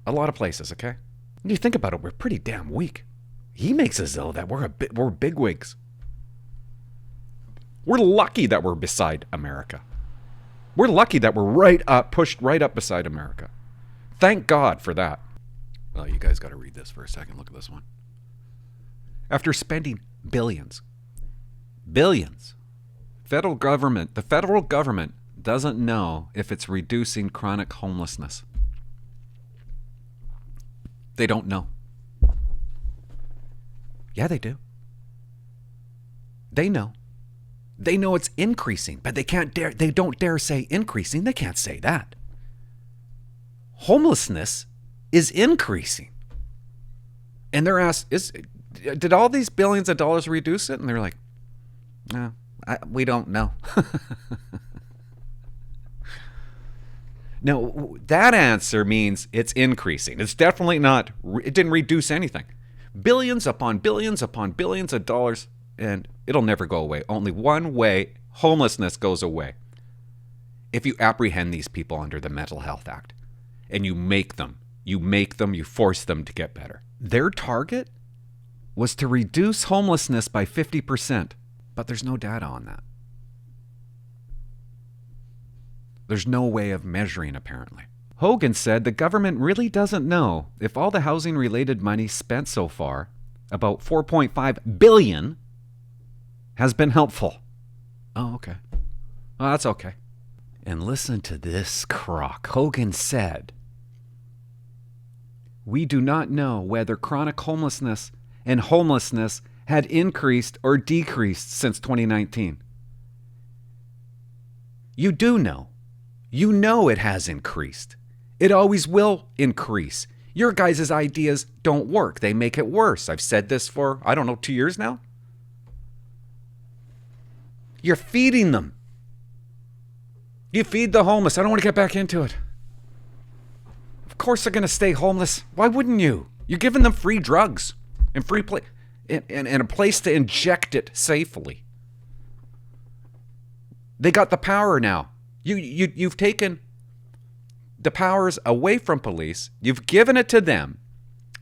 A: a lot of places, okay? When you think about it, we're pretty damn weak. He makes as though that we're bigwigs. We're lucky that we're beside America. We're lucky that we're pushed right up beside America. Thank God for that. Well, you guys got to read this for a second. Look at this one. After spending billions, the federal government doesn't know if it's reducing chronic homelessness. They don't know. Yeah, they do. They know. They know it's increasing, but they don't dare say increasing. They can't say that. Homelessness is increasing. And they're asked, did all these billions of dollars reduce it? And they're like, no, we don't know. No, that answer means it's increasing. It's definitely not, it didn't reduce anything. Billions upon billions upon billions of dollars, and it'll never go away. Only one way homelessness goes away. If you apprehend these people under the Mental Health Act, and you force them to get better. Their target was to reduce homelessness by 50%, but there's no data on that. There's no way of measuring, apparently. Hogan said the government really doesn't know if all the housing-related money spent so far, about $4.5 billion, has been helpful. Oh, okay. Well, that's okay. And listen to this crock. Hogan said, we do not know whether chronic homelessness and homelessness had increased or decreased since 2019. You do know. You know it has increased. It always will increase. Your guys' ideas don't work. They make it worse. I've said this for, 2 years now? You're feeding them. You feed the homeless. I don't want to get back into it. Of course they're going to stay homeless. Why wouldn't you? You're giving them free drugs and free and a place to inject it safely. They got the power now. You've taken the powers away from police. You've given it to them.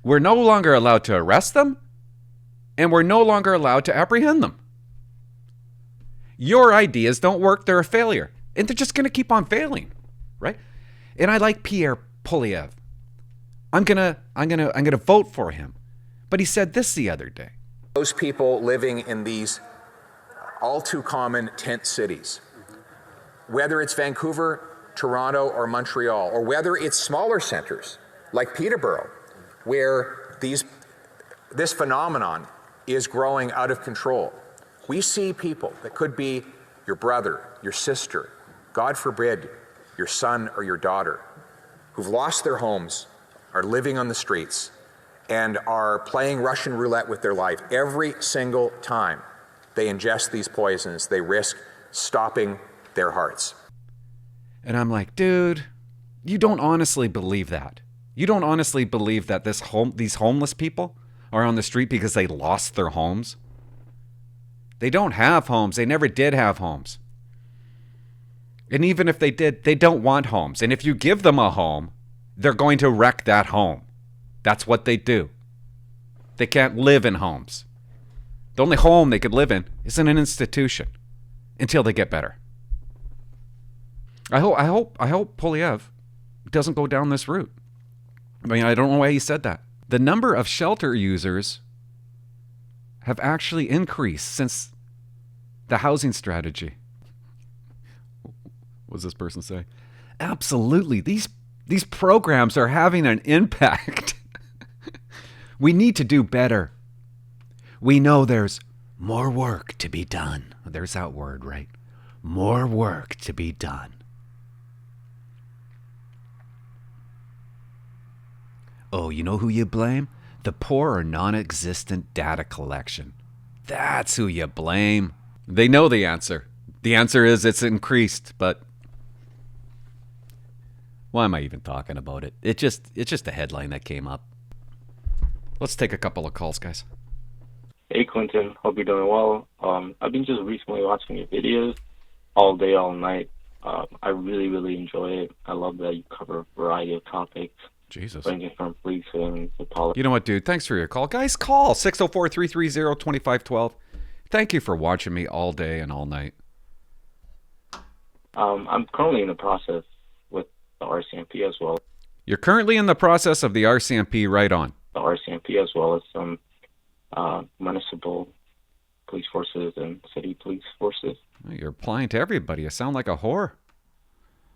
A: We're no longer allowed to arrest them, and we're no longer allowed to apprehend them. Your ideas don't work. They're a failure. And they're just going to keep on failing, right? And I like Pierre Poilievre. I'm gonna vote for him. But he said this the other day.
I: Those people living in these all too common tent cities, whether it's Vancouver, Toronto, or Montreal, or whether it's smaller centers like Peterborough, where this phenomenon is growing out of control. We see people that could be your brother, your sister, God forbid, your son or your daughter, who've lost their homes, are living on the streets, and are playing Russian roulette with their life. Every single time they ingest these poisons, they risk stopping their hearts.
A: And I'm like, dude, you don't honestly believe that. You don't honestly believe that these homeless people are on the street because they lost their homes? They don't have homes. They never did have homes. And even if they did, they don't want homes. And if you give them a home, they're going to wreck that home. That's what they do. They can't live in homes. The only home they could live in is in an institution until they get better. I hope Poilievre doesn't go down this route. I mean, I don't know why he said that. The number of shelter users have actually increased since the housing strategy. What does this person say? Absolutely. These programs are having an impact. We need to do better. We know there's more work to be done. There's that word, right? More work to be done. Oh, you know who you blame? The poor or non-existent data collection. That's who you blame. They know the answer. The answer is it's increased, but why am I even talking about it? It's just a headline that came up. Let's take a couple of calls, guys.
J: Hey, Clinton. Hope you're doing well. I've been just recently watching your videos all day, all night. I really, really enjoy it. I love that you cover a variety of topics.
A: Jesus.
J: Ranging from policing to politics.
A: You know what, dude? Thanks for your call. Guys, call 604-330-2512. Thank you for watching me all day and all night.
J: I'm currently in the process with the RCMP as well.
A: You're currently in the process of the RCMP, right on.
J: The RCMP as well as some municipal police forces and city police forces.
A: You're applying to everybody. You sound like a whore.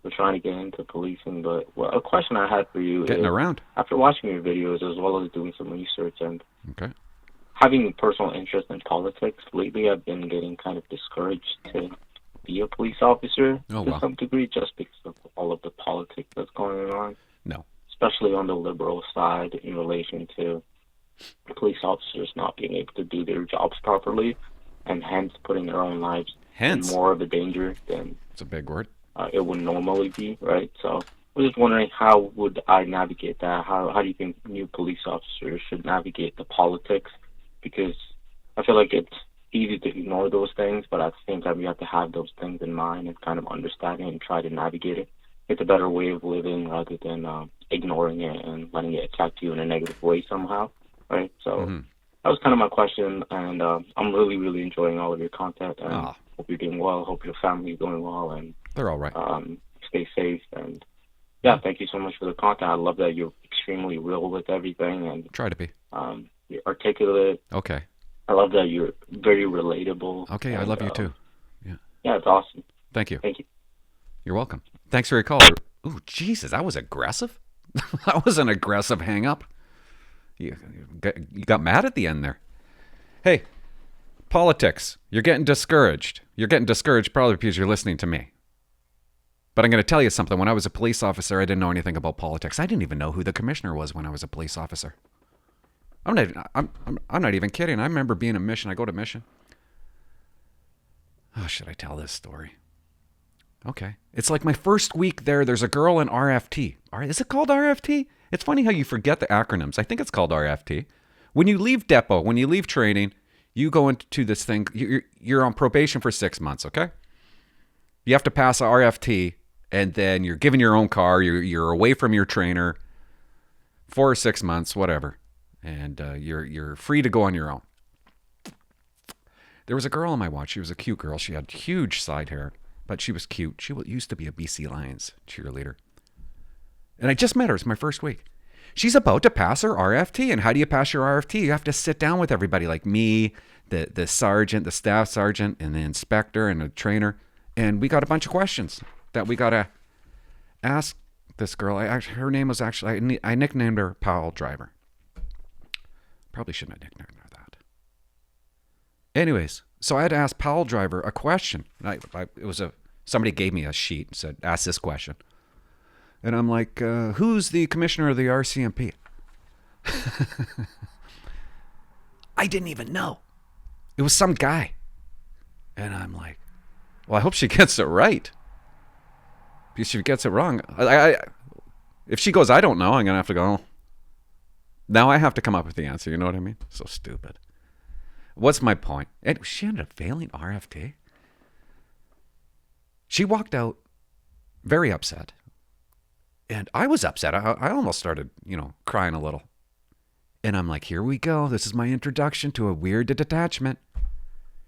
J: We're trying to get into policing, but a question I had for you
A: Getting
J: is,
A: around.
J: after watching your videos as well as doing some research and
A: Okay.
J: having a personal interest in politics, lately I've been getting kind of discouraged to be a police officer to some degree just because of all of the politics that's going on.
A: No.
J: Especially on the liberal side in relation to police officers not being able to do their jobs properly and hence putting their own lives in more of a danger than
A: it's a big word.
J: It would normally be, right? So I was just wondering, how would I navigate that? How do you think new police officers should navigate the politics? Because I feel like it's easy to ignore those things, but at the same time, you have to have those things in mind and kind of understand it and try to navigate it. It's a better way of living rather than ignoring it and letting it affect you in a negative way somehow, right? So that was kind of my question, and I'm really, really enjoying all of your content, and hope you're doing well. Hope your family's doing well, and
A: they're all right.
J: Stay safe, and yeah, thank you so much for the content. I love that you're extremely real with everything, and
A: try to be.
J: You're articulate.
A: Okay.
J: I love that you're very relatable.
A: Okay, I love you too. Yeah.
J: Yeah, it's awesome.
A: Thank you.
J: Thank you.
A: You're welcome. Thanks for your call. Ooh, Jesus, that was aggressive. That was an aggressive hang up. You got mad at the end there. Hey, politics. You're getting discouraged. You're getting discouraged probably because you're listening to me. But I'm going to tell you something. When I was a police officer, I didn't know anything about politics. I didn't even know who the commissioner was when I was a police officer. I'm not even kidding. I remember being a mission. I go to mission. Oh, should I tell this story? Okay. It's like my first week there. There's a girl in RFT. Is it called RFT? It's funny how you forget the acronyms. I think it's called RFT. When you leave depot, when you leave training, you go into this thing. You're on probation for 6 months, okay? You have to pass a RFT, and then you're given your own car. You're away from your trainer 4 or 6 months, whatever. And you're free to go on your own. There was a girl on my watch. She was a cute girl. She had huge side hair, but she was cute. She used to be a BC Lions cheerleader. And I just met her. It's my first week. She's about to pass her RFT. And how do you pass your RFT? You have to sit down with everybody like me, the sergeant, the staff sergeant, and the inspector and the trainer. And we got a bunch of questions that we got to ask this girl. Her name was actually, I nicknamed her Powell Driver. Probably shouldn't have nicknamed her that. Anyways, so I had to ask Powell Driver a question. Somebody gave me a sheet and said, ask this question. And I'm like, who's the commissioner of the RCMP? I didn't even know. It was some guy. And I'm like, well, I hope she gets it right. If she gets it wrong, if she goes, I don't know, I'm going to have to go, now I have to come up with the answer. You know what I mean? So stupid. What's my point? And she ended up failing RFT. She walked out very upset. And I was upset. I almost started, crying a little. And I'm like, here we go. This is my introduction to a weird detachment.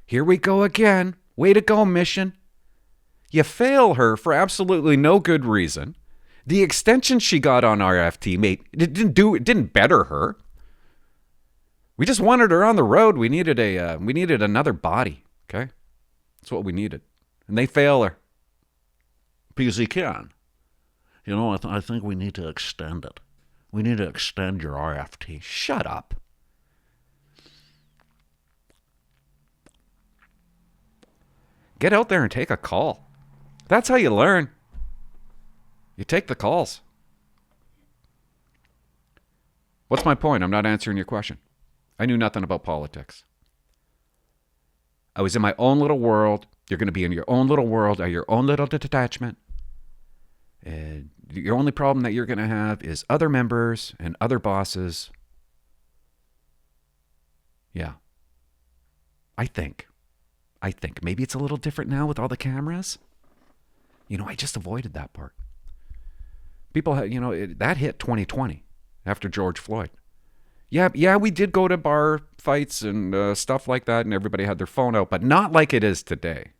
A: Here we go again. Way to go, mission. You fail her for absolutely no good reason. The extension she got on RFT, it didn't better her. We just wanted her on the road. We needed another body. Okay, that's what we needed, and they fail her because he can. I think we need to extend it. We need to extend your RFT. Shut up. Get out there and take a call. That's how you learn. You take the calls. What's my point? I'm not answering your question. I knew nothing about politics. I was in my own little world. You're going to be in your own little world, or your own little detachment. And your only problem that you're going to have is other members and other bosses. Yeah. I think. Maybe it's a little different now with all the cameras. I just avoided that part. People, that hit 2020 after George Floyd. Yeah, we did go to bar fights and stuff like that, and everybody had their phone out, but not like it is today.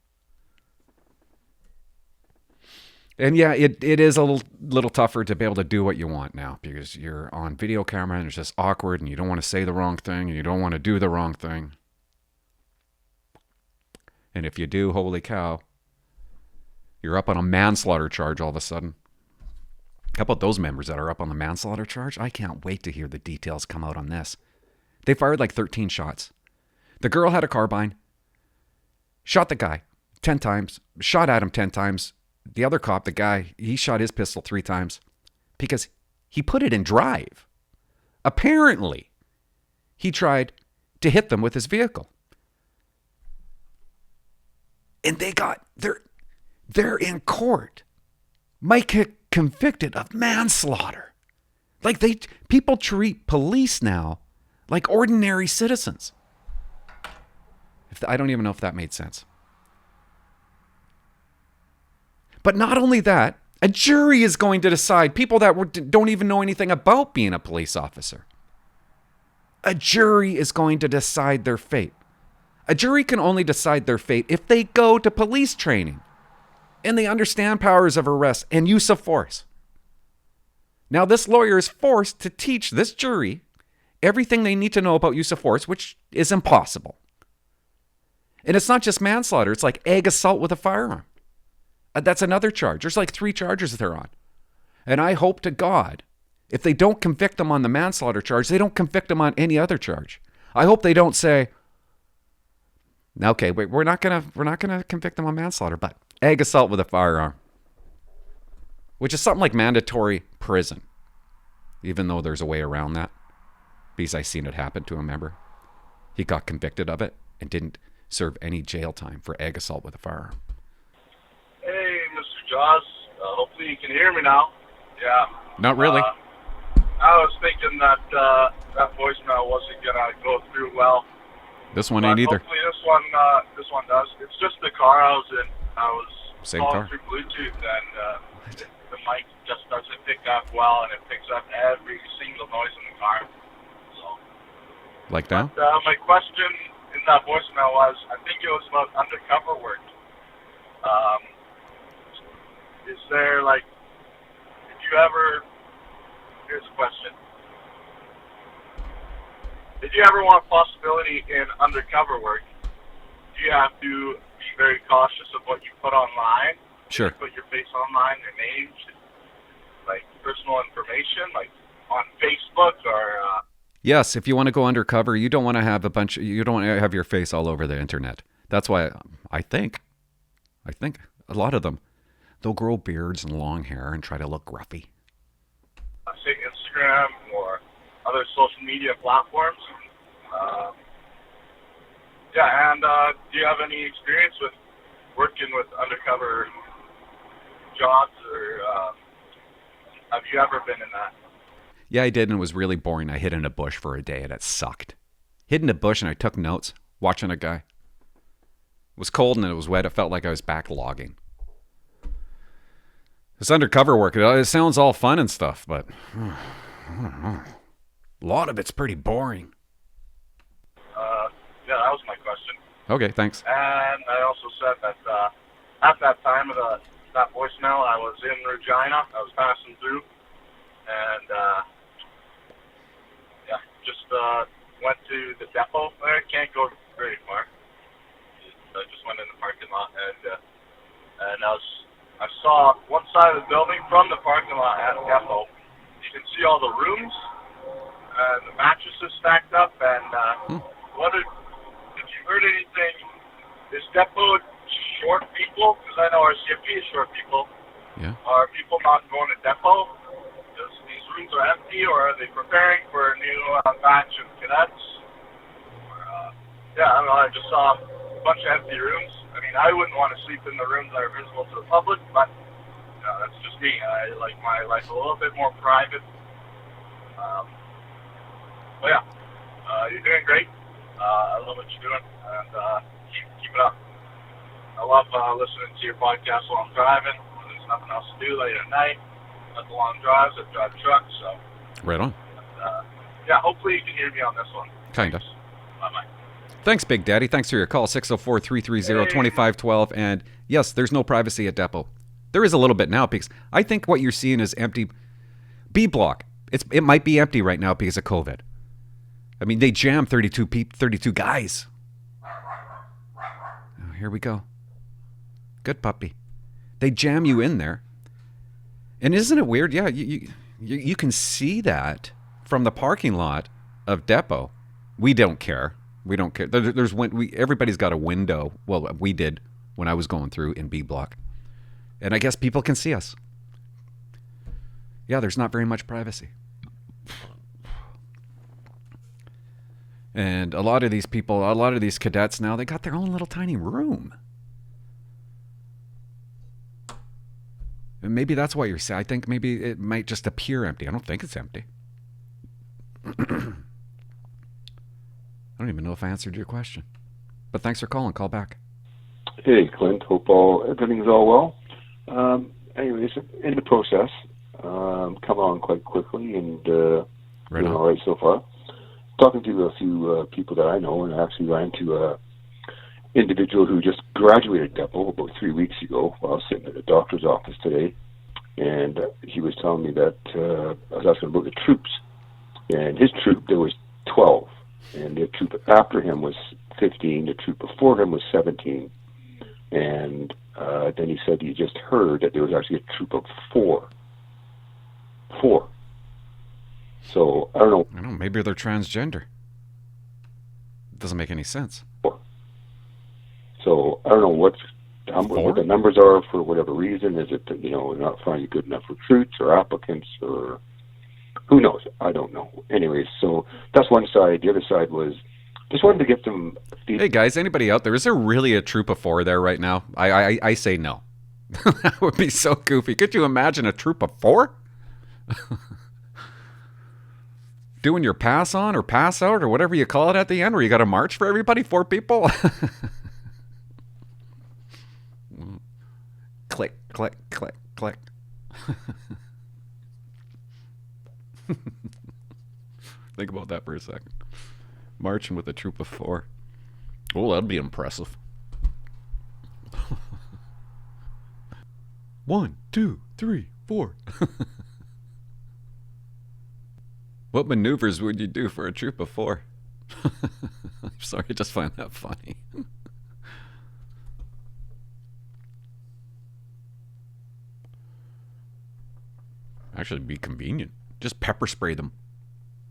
A: And yeah, it is a little tougher to be able to do what you want now because you're on video camera and it's just awkward and you don't want to say the wrong thing and you don't want to do the wrong thing. And if you do, holy cow, you're up on a manslaughter charge all of a sudden. How about those members that are up on the manslaughter charge? I can't wait to hear the details come out on this. They fired like 13 shots. The girl had a carbine, shot the guy 10 times, shot at him 10 times. The other cop, the guy, he shot his pistol 3 times because he put it in drive. Apparently, he tried to hit them with his vehicle. And they're in court. Mike convicted of manslaughter. Like people treat police now like ordinary citizens. I don't even know if that made sense. But not only that, a jury is going to decide, people that don't even know anything about being a police officer. A jury is going to decide their fate. A jury can only decide their fate if they go to police training and they understand powers of arrest and use of force. Now, this lawyer is forced to teach this jury everything they need to know about use of force, which is impossible. And it's not just manslaughter. It's like ag assault with a firearm. That's another charge. There's like 3 charges they're on. And I hope to God, if they don't convict them on the manslaughter charge, they don't convict them on any other charge. I hope they don't say, okay, wait, we're not gonna convict them on manslaughter, but ag assault with a firearm, which is something like mandatory prison, even though there's a way around that, because I seen it happen to a member. He got convicted of it and didn't serve any jail time for egg assault with a firearm.
K: Hey, Mr. Jaws. Hopefully you can hear me now. Yeah.
A: Not really.
K: I was thinking that that voicemail wasn't gonna go through well.
A: This one ain't either.
K: Hopefully this one does. It's just the car I was in. I was
A: Same
K: calling
A: car.
K: through Bluetooth, and the mic just doesn't pick up well, and it picks up every single noise in the car. So.
A: Like now?
K: My question in that voicemail was, I think it was about undercover work. Is there, like, if you ever, here's a question. If you ever want possibility in undercover work, do you have to be very cautious of what you put online?
A: Sure.
K: You put your face online, your name, like personal information, like on Facebook or...
A: Yes, if you want to go undercover, you don't want to have you don't want to have your face all over the internet. That's why I think a lot of them, they'll grow beards and long hair and try to look gruffy.
K: Say Instagram or other social media platforms. Do you have any experience with working with undercover jobs, or have you ever been in that?
A: Yeah, I did, and it was really boring. I hid in a bush for a day, and it sucked. Hid in a bush, and I took notes, watching a guy. It was cold, and it was wet. It felt like I was backlogging. This undercover work, it sounds all fun and stuff, but I don't know. A lot of it's pretty boring.
K: Yeah, that was my question.
A: Okay, thanks.
K: And I also said that at that time of that voicemail, I was in Regina. I was passing through, and just went to the depot. I can't go very far. I just went in the parking lot, and I saw one side of the building from the parking lot at the depot. You can see all the rooms, and the mattresses stacked up, and if you heard anything, is depot short people? Because I know RCMP is short people.
A: Yeah.
K: Are people not going to depot? Because these rooms are empty, or are they preparing for a new batch of cadets? I don't know, I just saw a bunch of empty rooms. I mean, I wouldn't want to sleep in the rooms that are visible to the public, but that's just me. I like my life a little bit more private. You're doing great. I love what you're doing, and keep it up. I love listening to your podcast while I'm driving. When there's nothing else to do late at night. That's the long drives. I drive trucks, so.
A: Right on.
K: Hopefully you can hear me on this one.
A: Kind of.
K: Bye-bye.
A: Thanks, Big Daddy. Thanks for your call, 604-330-2512. And yes, there's no privacy at depot. There is a little bit now, because I think what you're seeing is empty. B block. It might be empty right now because of COVID. I mean, they jammed 32 guys. Oh, here we go. Good puppy. They jam you in there. And isn't it weird? Yeah, you can see that from the parking lot of depot. We don't care. We don't care. Everybody's got a window. Well, we did when I was going through in B block. And I guess people can see us. Yeah, there's not very much privacy. And a lot of these people, a lot of these cadets now, they got their own little tiny room. And maybe that's why you're saying. I think maybe it might just appear empty. I don't think it's empty. I don't even know if I answered your question. But thanks for calling. Call back.
L: Hey, Clint. Hope everything's all well. Anyways, in the process, come on quite quickly and doing all right so far. Talking to a few people that I know, and I actually ran into a individual who just graduated depot about 3 weeks ago while I was sitting at the doctor's office today, and he was telling me that I was asking about the troops, and his troop, there was 12, and the troop after him was 15, the troop before him was 17, and then he said he just heard that there was actually a troop of 4. So, I don't know.
A: Maybe they're transgender. It doesn't make any sense.
L: So, I don't know what the numbers are for whatever reason. Is it that, not finding good enough recruits or applicants, or who knows? I don't know. Anyways, so that's one side. The other side was Just wanted to get some feedback.
A: Hey guys, anybody out there? Is there really a troop of 4 there right now? I say no. That would be so goofy. Could you imagine a troop of 4? Doing your pass on or pass out or whatever you call it at the end, where you got to march for everybody, 4 people? Click, click, click, click. Think about that for a second. Marching with a troop of 4. Oh, that'd be impressive. 1, 2, 3, 4. What maneuvers would you do for a troop of 4? I'm sorry, I just find that funny. Actually, it'd be convenient. Just pepper spray them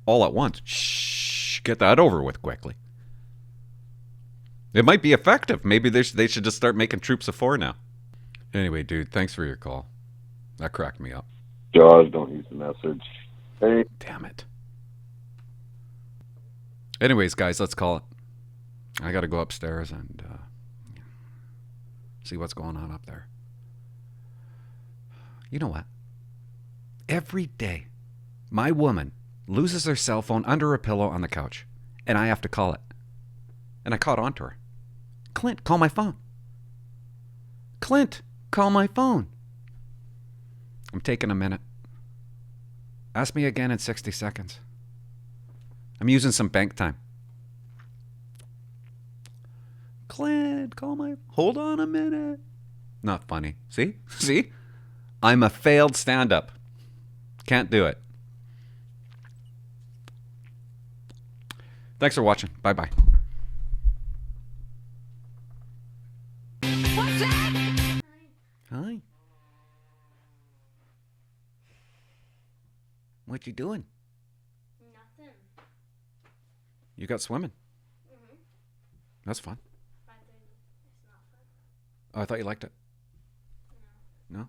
A: all at once. Shh, get that over with quickly. It might be effective. Maybe they should just start making troops of 4 now. Anyway, dude, thanks for your call. That cracked me up.
L: Jaws, don't use the message. Hey.
A: Damn it. Anyways, guys, let's call it. I got to go upstairs and see what's going on up there. You know what? Every day, my woman loses her cell phone under a pillow on the couch, and I have to call it. And I caught on to her. Clint, call my phone. Clint, call my phone. I'm taking a minute. Ask me again in 60 seconds. I'm using some bank time. Clint, call my... Hold on a minute. Not funny. See? See? I'm a failed stand-up. Can't do it. Thanks for watching. Bye-bye. Hi. What you doing?
M: Nothing.
A: You got swimming.
M: Mm-hmm.
A: That's fun.
M: 5:30. It's not fun.
A: Oh, I thought you liked it. No?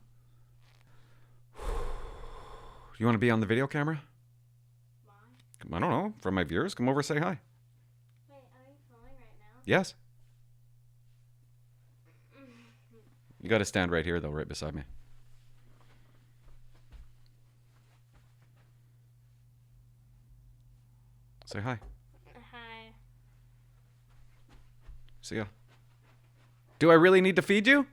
A: You want to be on the video camera?
M: Why?
A: I don't know. For my viewers, come over, say hi.
M: Wait, are you filming right now?
A: Yes. You got to stand right here, though, right beside me. Say hi.
M: Hi.
A: See ya. Do I really need to feed you?